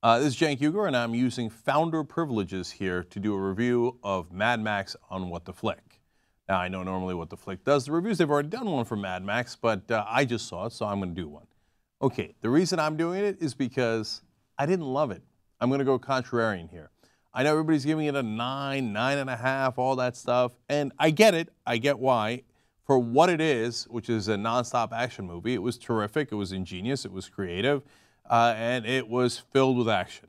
This is Cenk Uygur, and I'm using founder privileges here to do a review of Mad Max on What the Flick. Now, I know normally What the Flick does the reviews. They've already done one for Mad Max, but I just saw it, so I'm going to do one. Okay, the reason I'm doing it is because I didn't love it. I'm going to go contrarian here. I know everybody's giving it a 9, 9.5, all that stuff, and I get it. I get why. For what it is, which is a nonstop action movie, it was terrific, it was ingenious, it was creative, and it was filled with action.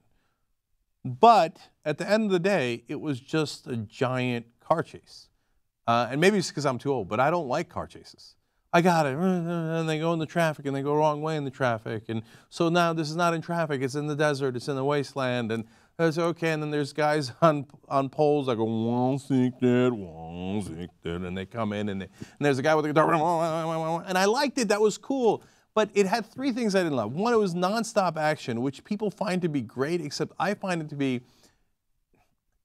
But at the end of the day, it was just a giant car chase. And maybe it's because I'm too old, but I don't like car chases. I got it, and they go in the traffic, and they go the wrong way in the traffic, and so now this is not in traffic, it's in the desert, it's in the wasteland, and it's okay, and then there's guys on poles that go, one sink dead, and they come in, and there's a guy with a guitar, and I liked it, that was cool, but it had three things I didn't love. One, it was nonstop action, which people find to be great, except I find it to be,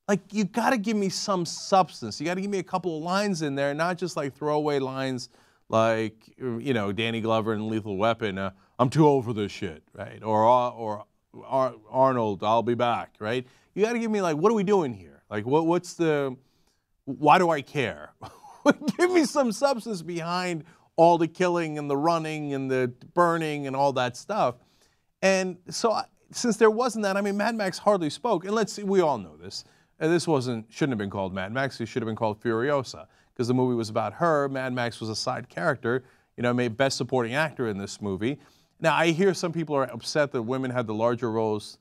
like, you gotta give me some substance, you gotta give me a couple of lines in there, not just like throwaway lines, like, you know, Danny Glover in Lethal Weapon, I'm too old for this shit, right? Or Arnold, I'll be back, right? You got to give me, like, what are we doing here? Like, why do I care? Give me some substance behind all the killing and the running and the burning and all that stuff. And so, since there wasn't that, I mean, Mad Max hardly spoke. And let's see, we all know this. And this shouldn't have been called Mad Max. It should have been called Furiosa, because the movie was about her. Mad Max was a side character, you know, made Best Supporting Actor in this movie. Now, I hear some people are upset that women had the larger roles.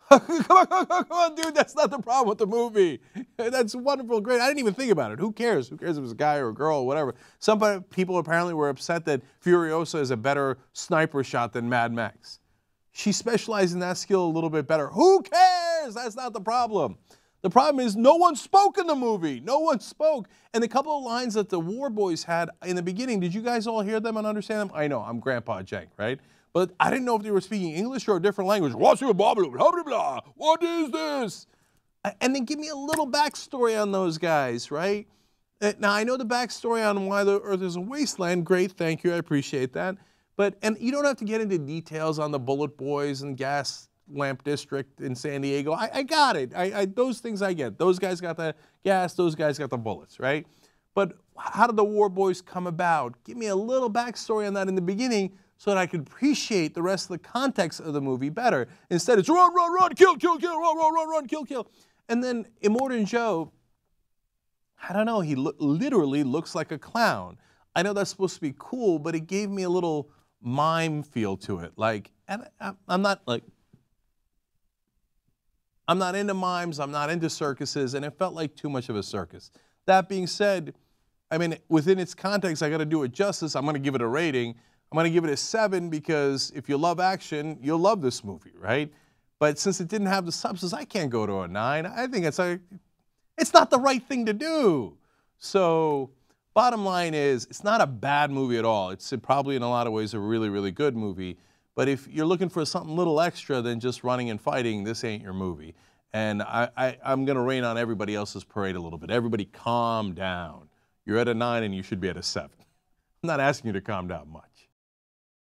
Come on, dude, that's not the problem with the movie. That's wonderful, great. I didn't even think about it. Who cares? Who cares if it was a guy or a girl or whatever? Some people apparently were upset that Furiosa is a better sniper shot than Mad Max. She specialized in that skill a little bit better. Who cares? That's not the problem. The problem is no one spoke in the movie. No one spoke. And the couple of lines that the War Boys had in the beginning, did you guys all hear them and understand them? I know, I'm Grandpa Cenk, right? But I didn't know if they were speaking English or a different language. What's your blah, blah, blah, blah, blah? What is this? And then give me a little backstory on those guys, right? Now, I know the backstory on why the Earth is a wasteland. Great, thank you, I appreciate that. And you don't have to get into details on the Bullet Boys and Gas Lamp District in San Diego. I got it. Those things I get. Those guys got the gas, those guys got the bullets, right? But how did the War Boys come about? Give me a little backstory on that in the beginning so that I could appreciate the rest of the context of the movie better. Instead, it's run, run, run, kill, kill, kill, run, run, run, run, kill, kill. And then Immortan Joe, I don't know, he literally looks like a clown. I know that's supposed to be cool, but it gave me a little mime feel to it. Like, and I'm not into mimes, I'm not into circuses, and it felt like too much of a circus. That being said, I mean, within its context, I got to do it justice. I'm going to give it a rating. I'm going to give it a 7 because if you love action, you'll love this movie, right? But since it didn't have the substance, I can't go to a 9. I think it's not the right thing to do. So, bottom line is, it's not a bad movie at all. It's probably in a lot of ways a really, really good movie. But if you're looking for something a little extra than just running and fighting, this ain't your movie. And I'm going to rain on everybody else's parade a little bit. Everybody calm down. You're at a 9 and you should be at a 7. I'm not asking you to calm down much.